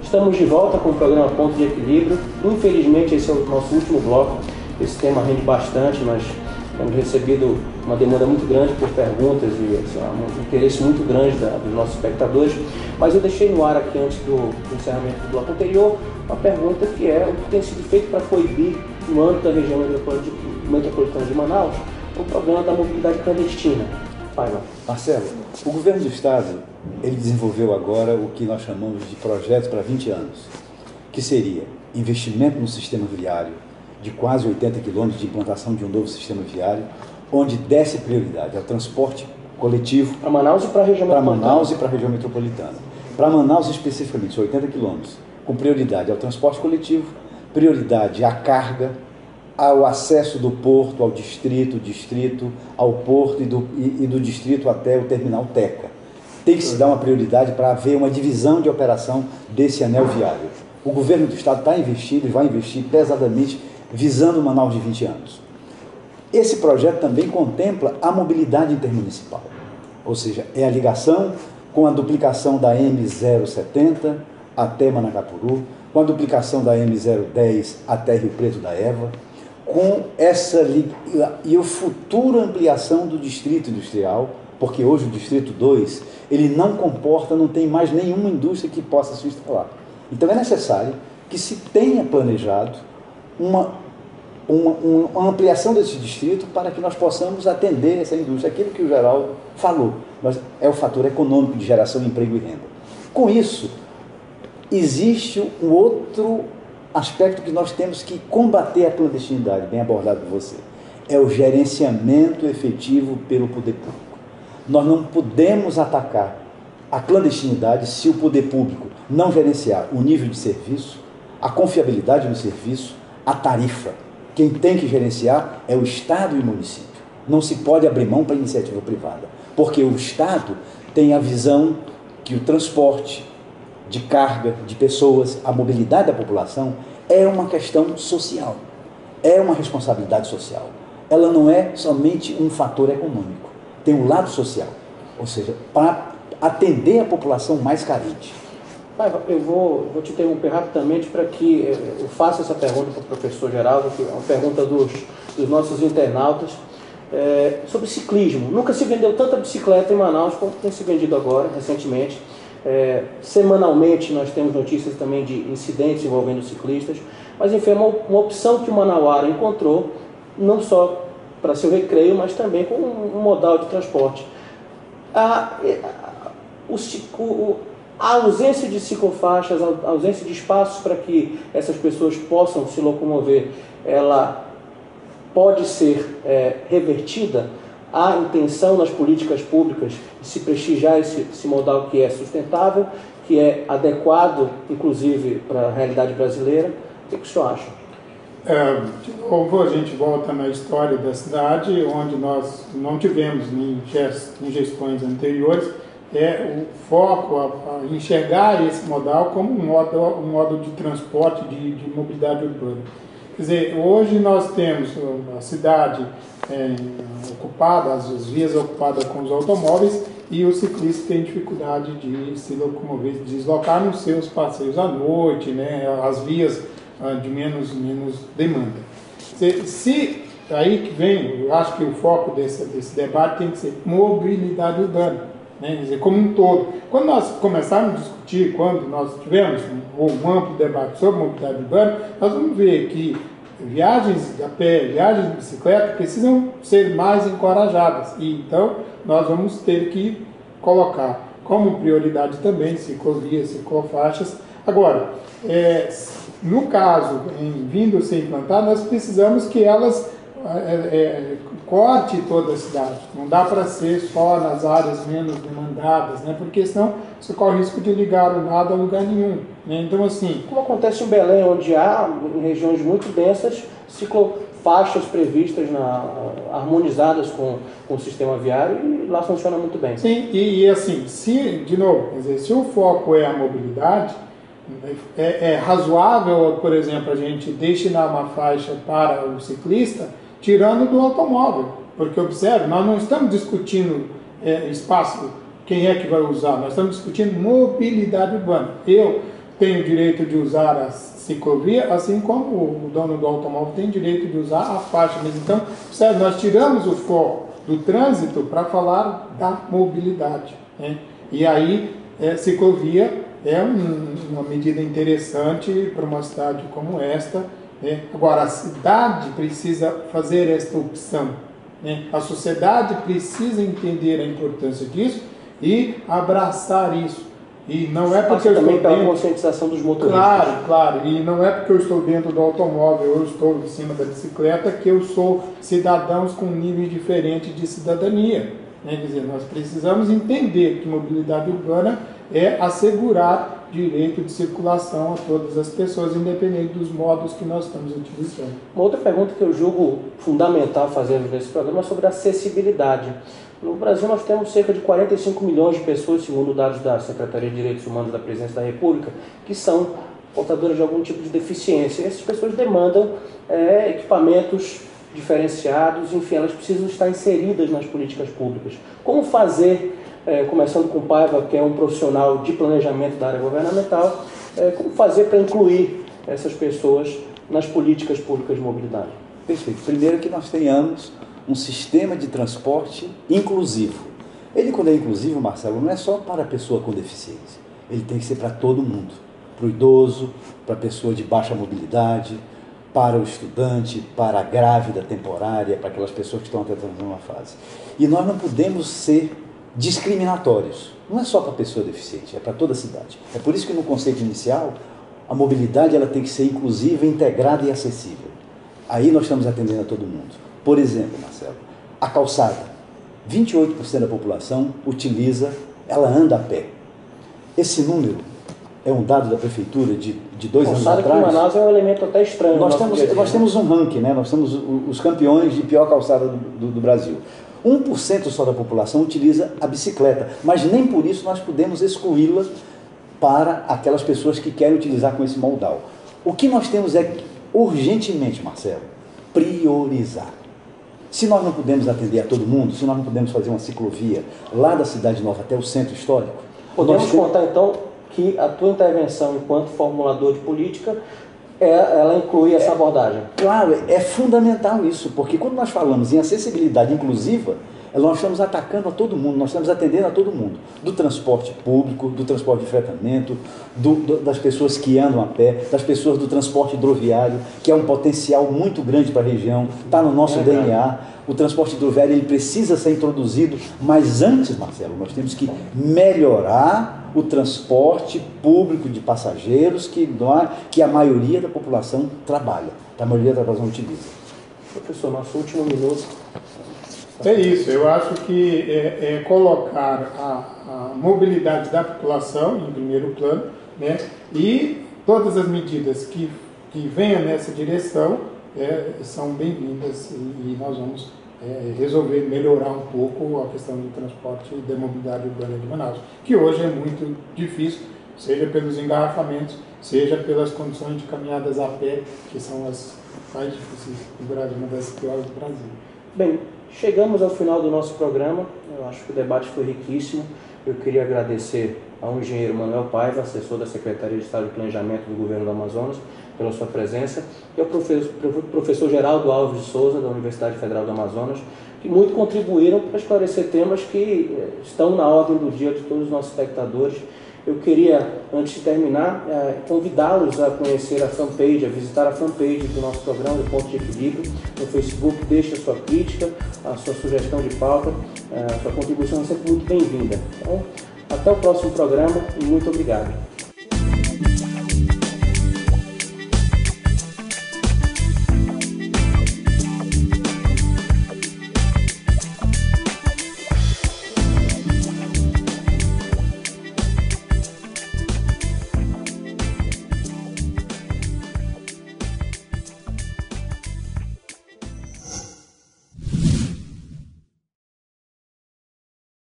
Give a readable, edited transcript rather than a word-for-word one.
Estamos de volta com o programa Ponto de Equilíbrio. Infelizmente, esse é o nosso último bloco. Esse tema rende bastante, mas temos recebido uma demanda muito grande por perguntas e assim, um interesse muito grande dos nossos espectadores. Mas eu deixei no ar aqui, antes do encerramento do bloco anterior, uma pergunta que é o que tem sido feito para coibir, no âmbito da região metropolitana de Manaus, o problema da mobilidade clandestina. Marcelo, o governo do estado, ele desenvolveu agora o que nós chamamos de projetos para 20 anos, que seria investimento no sistema viário de quase 80 quilômetros de implantação de um novo sistema viário, onde desse prioridade ao transporte coletivo para Manaus e para a região metropolitana. Para Manaus e para a região metropolitana. Para Manaus especificamente, 80 quilômetros, com prioridade ao transporte coletivo, prioridade à carga, ao acesso do porto ao distrito ao porto e do distrito até o terminal Teca. Tem que se dar uma prioridade para haver uma divisão de operação desse anel viário. O governo do estado está investindo e vai investir pesadamente visando Manaus de 20 anos. Esse projeto também contempla a mobilidade intermunicipal, ou seja, é a ligação com a duplicação da M070 até Manacapuru, com a duplicação da M010 até Rio Preto da Eva, com essa e a futura ampliação do distrito industrial, porque hoje o distrito 2, ele não comporta, não tem mais nenhuma indústria que possa se instalar. Então é necessário que se tenha planejado uma ampliação desse distrito para que nós possamos atender essa indústria, aquilo que o Geraldo falou, mas é o fator econômico de geração de emprego e renda. Com isso, existe um outro aspecto que nós temos que combater a clandestinidade, bem abordado por você, é o gerenciamento efetivo pelo poder público. Nós não podemos atacar a clandestinidade se o poder público não gerenciar o nível de serviço, a confiabilidade do serviço, a tarifa. Quem tem que gerenciar é o Estado e o município. Não se pode abrir mão para a iniciativa privada, porque o Estado tem a visão que o transporte de carga, de pessoas, a mobilidade da população é uma questão social, é uma responsabilidade social. Ela não é somente um fator econômico, tem um lado social, ou seja, para atender a população mais carente. Paiva, eu vou te interromper rapidamente para que eu faça essa pergunta para o professor Geraldo, que é uma pergunta dos nossos internautas, sobre ciclismo. Nunca se vendeu tanta bicicleta em Manaus como tem se vendido agora, recentemente. Semanalmente nós temos notícias também de incidentes envolvendo ciclistas, mas enfim, é uma opção que o manauara encontrou, não só para seu recreio, mas também como um modal de transporte. A ausência de ciclofaixas, a ausência de espaços para que essas pessoas possam se locomover, ela pode ser revertida. Há intenção nas políticas públicas de se prestigiar esse modal que é sustentável, que é adequado, inclusive, para a realidade brasileira. O que o senhor acha? De novo, a gente volta na história da cidade, onde nós não tivemos nem gestões anteriores, o foco a enxergar esse modal como um modo de transporte, de mobilidade urbana. Quer dizer, hoje nós temos a cidade ocupada, as vias ocupadas com os automóveis, e o ciclista tem dificuldade de se locomover, de deslocar nos seus passeios à noite, né, as vias de menos demanda. Se aí que vem, eu acho que o foco desse debate tem que ser mobilidade urbana, né, quer dizer, como um todo. Quando nós começarmos a discutir, quando nós tivermos um amplo debate sobre mobilidade urbana, nós vamos ver que viagens a pé, viagens de bicicleta precisam ser mais encorajadas, e então nós vamos ter que colocar como prioridade também ciclovias, ciclofaixas. Agora, no caso, vindo ser implantado, nós precisamos que elas corte toda a cidade. Não dá para ser só nas áreas menos demandadas, né? Porque senão você corre o risco de ligar o nada a lugar nenhum, né? Então, assim... Como acontece em Belém, onde há, em regiões muito densas, ciclofaixas previstas, harmonizadas com o sistema viário, e lá funciona muito bem. Sim, e assim, de novo, quer dizer, se o foco é a mobilidade, é razoável, por exemplo, a gente destinar uma faixa para o ciclista, tirando do automóvel, porque observe, nós não estamos discutindo espaço, quem é que vai usar, nós estamos discutindo mobilidade urbana. tem o direito de usar a ciclovia, assim como o dono do automóvel tem direito de usar a faixa. Mas então, nós tiramos o foco do trânsito para falar da mobilidade, né? E aí, ciclovia é uma medida interessante para uma cidade como esta, né? Agora, a cidade precisa fazer esta opção, né? A sociedade precisa entender a importância disso e abraçar isso. E não é porque eu estou também pela dentro... conscientização dos motoristas. Claro, claro. E não é porque eu estou dentro do automóvel, eu estou em cima da bicicleta, que eu sou cidadãos com níveis diferentes de cidadania, né? Quer dizer, nós precisamos entender que mobilidade urbana é assegurar direito de circulação a todas as pessoas, independente dos modos que nós estamos utilizando. Uma outra pergunta que eu julgo fundamental fazer nesse programa é sobre acessibilidade. No Brasil nós temos cerca de 45 milhões de pessoas, segundo dados da Secretaria de Direitos Humanos da Presidência da República, que são portadoras de algum tipo de deficiência. E essas pessoas demandam equipamentos diferenciados, enfim, elas precisam estar inseridas nas políticas públicas. Como fazer, começando com o Paiva, que é um profissional de planejamento da área governamental, como fazer para incluir essas pessoas nas políticas públicas de mobilidade? Perfeito. Primeiro que nós tenhamos um sistema de transporte inclusivo. Ele, quando é inclusivo, Marcelo, não é só para a pessoa com deficiência. Ele tem que ser para todo mundo. Para o idoso, para a pessoa de baixa mobilidade, para o estudante, para a grávida temporária, para aquelas pessoas que estão atravessando uma fase. E nós não podemos ser discriminatórios. Não é só para a pessoa deficiente, é para toda a cidade. É por isso que no conceito inicial, a mobilidade ela tem que ser inclusiva, integrada e acessível. Aí nós estamos atendendo a todo mundo. Por exemplo, Marcelo, a calçada. 28% da população ela anda a pé. Esse número é um dado da prefeitura de 2 anos atrás. Calçada que em Manaus é um elemento até estranho. Nós temos um ranking, né? Nós temos os campeões de pior calçada do Brasil. 1% só da população utiliza a bicicleta, mas nem por isso nós podemos excluí-la para aquelas pessoas que querem utilizar com esse modal. O que nós temos é que, urgentemente, Marcelo, priorizar. Se nós não podemos atender a todo mundo, se nós não podemos fazer uma ciclovia lá da Cidade Nova até o centro histórico... Podemos contar, então, que a tua intervenção enquanto formulador de política, ela inclui essa abordagem? Claro, é fundamental isso, porque quando nós falamos em acessibilidade inclusiva, nós estamos atacando a todo mundo, nós estamos atendendo a todo mundo, do transporte público, do transporte de fretamento, das pessoas que andam a pé, das pessoas do transporte hidroviário, que é um potencial muito grande para a região, está no nosso DNA. O transporte hidroviário ele precisa ser introduzido, mas antes, Marcelo, nós temos que melhorar o transporte público de passageiros que a maioria da população trabalha, a maioria da população utiliza. Professor, nosso último minuto. É isso, eu acho que é colocar a mobilidade da população em primeiro plano, né? E todas as medidas que venham nessa direção são bem-vindas e nós vamos resolver melhorar um pouco a questão do transporte e da mobilidade urbana de Manaus, que hoje é muito difícil, seja pelos engarrafamentos, seja pelas condições de caminhadas a pé, que são as mais difíceis do Brasil, uma das piores do Brasil. Bem, chegamos ao final do nosso programa. Eu acho que o debate foi riquíssimo. Eu queria agradecer ao engenheiro Manuel Paiva, assessor da Secretaria de Estado de Planejamento do Governo do Amazonas, pela sua presença, e ao professor Geraldo Alves de Souza, da Universidade Federal do Amazonas, que muito contribuíram para esclarecer temas que estão na ordem do dia de todos os nossos espectadores. Eu queria, antes de terminar, convidá-los a conhecer a fanpage, a visitar a fanpage do nosso programa, do Ponto de Equilíbrio, no Facebook. Deixe a sua crítica, a sua sugestão de pauta, a sua contribuição é sempre muito bem-vinda. Então, até o próximo programa e muito obrigado.